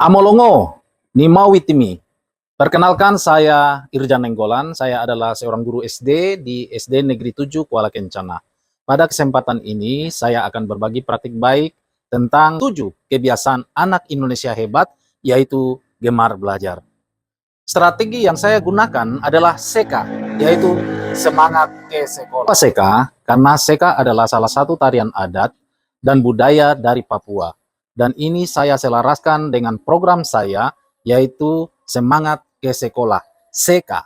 Amolongo, Nimawitimi. Perkenalkan, saya Irjan Nenggolan. Saya adalah seorang guru SD di SD Negeri 7 Kuala Kencana. Pada kesempatan ini, saya akan berbagi praktik baik tentang 7 kebiasaan anak Indonesia hebat, yaitu gemar belajar. Strategi yang saya gunakan adalah SEKA, yaitu semangat ke sekolah. SEKA, karena SEKA adalah salah satu tarian adat dan budaya dari Papua. Dan ini saya selaraskan dengan program saya, yaitu semangat ke sekolah, SEKA.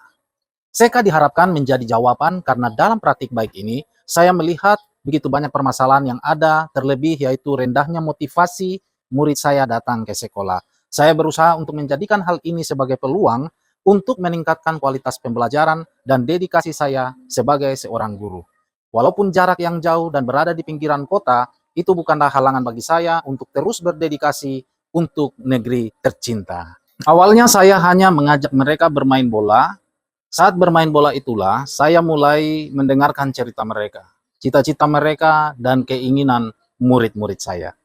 SEKA diharapkan menjadi jawaban karena dalam praktik baik ini, saya melihat begitu banyak permasalahan yang ada, terlebih yaitu rendahnya motivasi murid saya datang ke sekolah. Saya berusaha untuk menjadikan hal ini sebagai peluang untuk meningkatkan kualitas pembelajaran dan dedikasi saya sebagai seorang guru. Walaupun jarak yang jauh dan berada di pinggiran kota, itu bukanlah halangan bagi saya untuk terus berdedikasi untuk negeri tercinta. Awalnya saya hanya mengajak mereka bermain bola. Saat bermain bola itulah saya mulai mendengarkan cerita mereka, cita-cita mereka, dan keinginan murid-murid saya.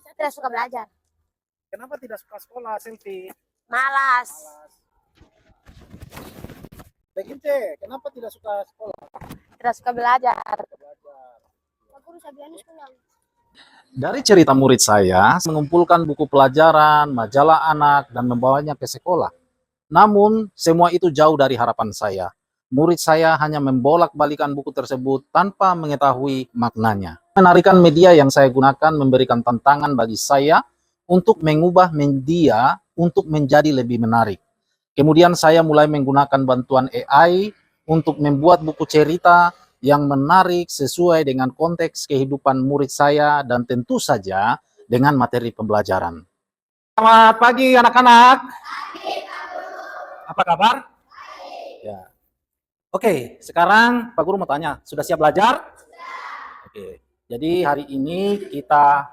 Saya tidak suka belajar. Kenapa tidak suka sekolah, Selvi? Malas. Begitu, kenapa tidak suka sekolah? Tidak suka belajar. Dari cerita murid saya, mengumpulkan buku pelajaran, majalah anak, dan membawanya ke sekolah. Namun, semua itu jauh dari harapan saya. Murid saya hanya membolak-balikan buku tersebut tanpa mengetahui maknanya. Penarikan media yang saya gunakan memberikan tantangan bagi saya untuk mengubah media untuk menjadi lebih menarik. Kemudian saya mulai menggunakan bantuan AI untuk membuat buku cerita yang menarik sesuai dengan konteks kehidupan murid saya dan tentu saja dengan materi pembelajaran. Selamat pagi anak-anak. Apa kabar? Ya. Oke, sekarang Pak Guru mau tanya, sudah siap belajar? Oke, jadi hari ini kita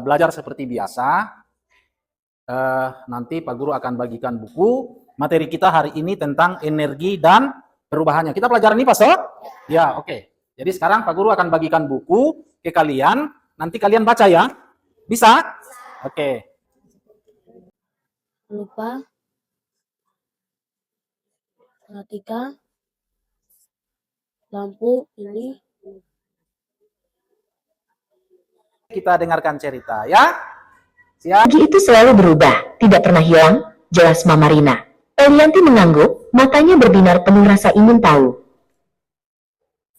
belajar seperti biasa. Nanti Pak Guru akan bagikan buku. Materi kita hari ini tentang energi dan perubahannya. Kita pelajaran ini, Pak So? Ya, oke. Jadi sekarang Pak Guru akan bagikan buku ke kalian. Nanti kalian baca ya. Bisa? Oke. Lupa. Perhatikan. Lampu ini. Kita dengarkan cerita ya. Siap? Pagi itu selalu berubah, tidak pernah hilang, jelas Mama Rina. Elianti mengangguk, matanya berbinar penuh rasa ingin tahu.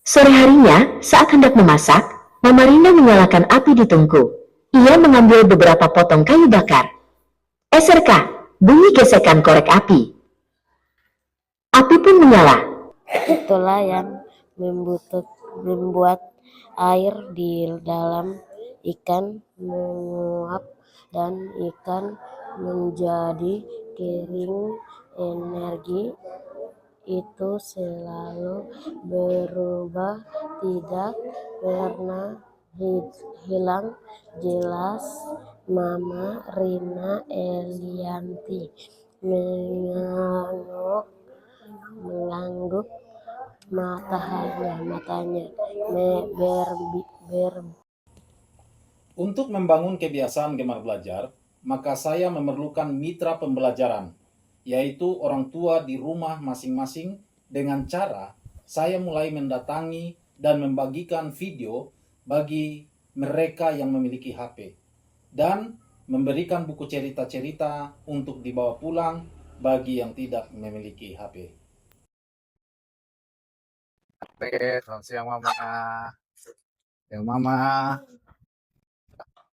Sore harinya, saat hendak memasak, Mama Rina menyalakan api di tungku. Ia mengambil beberapa potong kayu bakar. Eserka, bunyi gesekan korek api. Api pun menyala. Itulah yang membuat air di dalam ikan menguap dan ikan menjadi kering. Energi itu selalu berubah, tidak pernah hilang, jelas Mama Rina. Elianti mengangguk, matanya Untuk membangun kebiasaan gemar belajar, maka saya memerlukan mitra pembelajaran, yaitu orang tua di rumah masing-masing, dengan cara saya mulai mendatangi dan membagikan video bagi mereka yang memiliki HP, dan memberikan buku cerita-cerita untuk dibawa pulang bagi yang tidak memiliki HP. Selamat siang Mama. Yang Mama.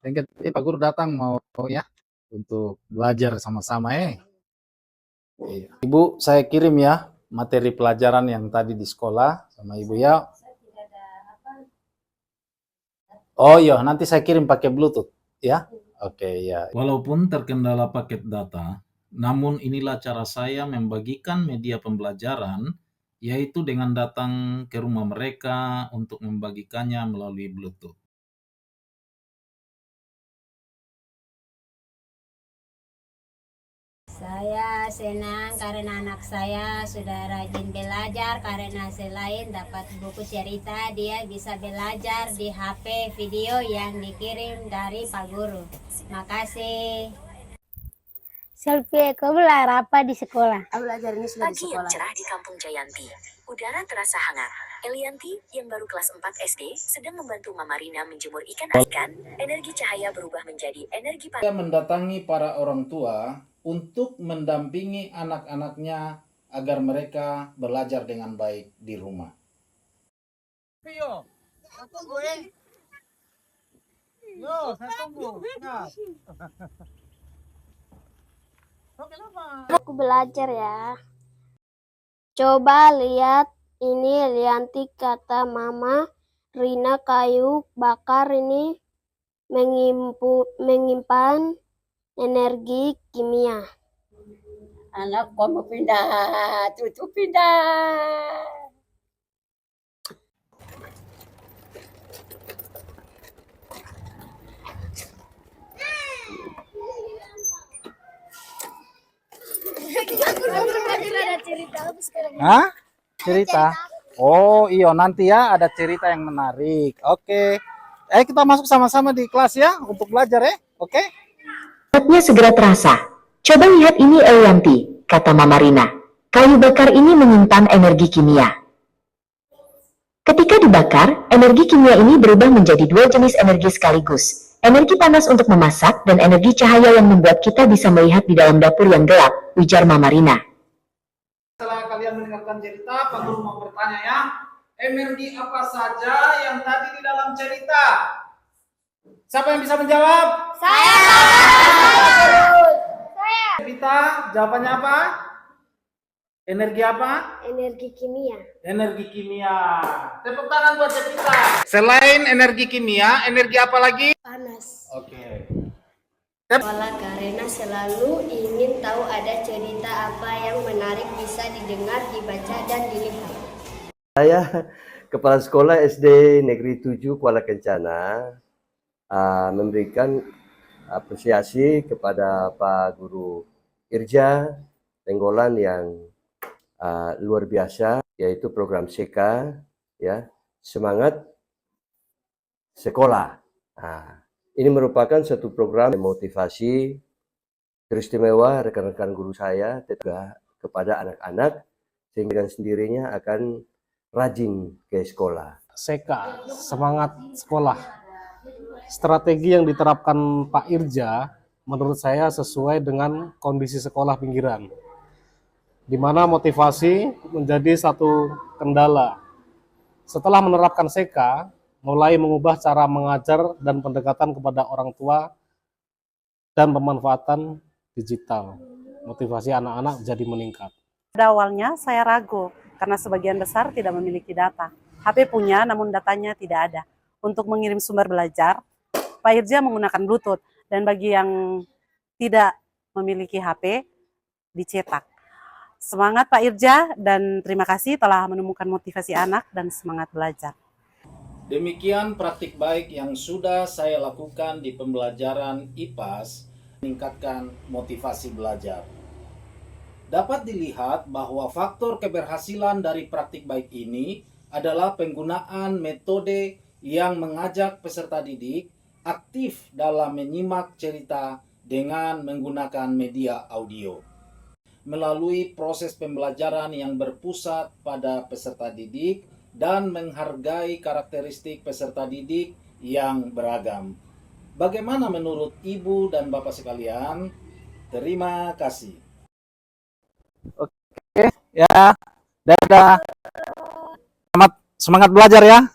Pak Guru datang mau ya untuk belajar sama-sama Ibu, saya kirim ya materi pelajaran yang tadi di sekolah sama Ibu ya. Oh iya, nanti saya kirim pakai Bluetooth ya. Oke ya. Walaupun terkendala paket data, namun inilah cara saya membagikan media pembelajaran, yaitu dengan datang ke rumah mereka untuk membagikannya melalui Bluetooth. Saya senang karena anak saya sudah rajin belajar, karena selain dapat buku cerita, dia bisa belajar di HP video yang dikirim dari Pak Guru. Makasih. Selfie, kau belajar apa di sekolah? Belajar ini sudah di Pagi yang sekolah. cerah di kampung Jayanti. Udara terasa hangat. Elianti yang baru kelas 4 SD sedang membantu Mama Rina menjemur ikan. Energi cahaya berubah menjadi energi panas. Saya mendatangi para orang tua untuk mendampingi anak-anaknya agar mereka belajar dengan baik di rumah. Aku belajar ya. Coba lihat ini, Lianti, kata Mama Rina, kayu bakar ini menyimpan energi kimia. Anak kau mau pindah, cucu pindah. Hah? Cerita? Oh iya, nanti ya ada cerita yang menarik. Oke. Kita masuk sama-sama di kelas ya untuk belajar ya. Oke? Saatnya segera terasa. Coba lihat ini Elianti, kata Mama Rina. Kayu bakar ini menyimpan energi kimia. Ketika dibakar, energi kimia ini berubah menjadi dua jenis energi sekaligus. Energi panas untuk memasak dan energi cahaya yang membuat kita bisa melihat di dalam dapur yang gelap, ujar Mama Rina. Setelah kalian mendengarkan cerita, Pak Guru mau bertanya ya. Energi apa saja yang tadi di dalam cerita? Siapa yang bisa menjawab? Saya. Cerita, jawabannya apa? Energi apa? Energi kimia. Energi kimia. Tepuk tangan buat cerita. Selain energi kimia, energi apa lagi? Panas. Oke. Sekolah karena selalu ingin tahu ada cerita apa yang menarik bisa didengar, dibaca, dan dilihat. Saya Kepala Sekolah SD Negeri 7 Kuala Kencana memberikan apresiasi kepada Pak Guru Irja Nenggolan yang luar biasa, yaitu program CK, ya, semangat sekolah. Ini merupakan satu program motivasi teristimewa rekan-rekan guru saya juga kepada anak-anak, sehingga dengan sendirinya akan rajin ke sekolah. Seka, semangat sekolah. Strategi yang diterapkan Pak Irja menurut saya sesuai dengan kondisi sekolah pinggiran, di mana motivasi menjadi satu kendala. Setelah menerapkan Seka, mulai mengubah cara mengajar dan pendekatan kepada orang tua dan pemanfaatan digital. Motivasi anak-anak jadi meningkat. Pada awalnya saya ragu karena sebagian besar tidak memiliki data. HP punya namun datanya tidak ada. Untuk mengirim sumber belajar, Pak Irja menggunakan Bluetooth, dan bagi yang tidak memiliki HP, dicetak. Semangat Pak Irja, dan terima kasih telah menemukan motivasi anak dan semangat belajar. Demikian praktik baik yang sudah saya lakukan di pembelajaran IPAS meningkatkan motivasi belajar. Dapat dilihat bahwa faktor keberhasilan dari praktik baik ini adalah penggunaan metode yang mengajak peserta didik aktif dalam menyimak cerita dengan menggunakan media audio. Melalui proses pembelajaran yang berpusat pada peserta didik dan menghargai karakteristik peserta didik yang beragam. Bagaimana menurut Ibu dan Bapak sekalian? Terima kasih. Oke, ya. Dadah. Semangat belajar ya.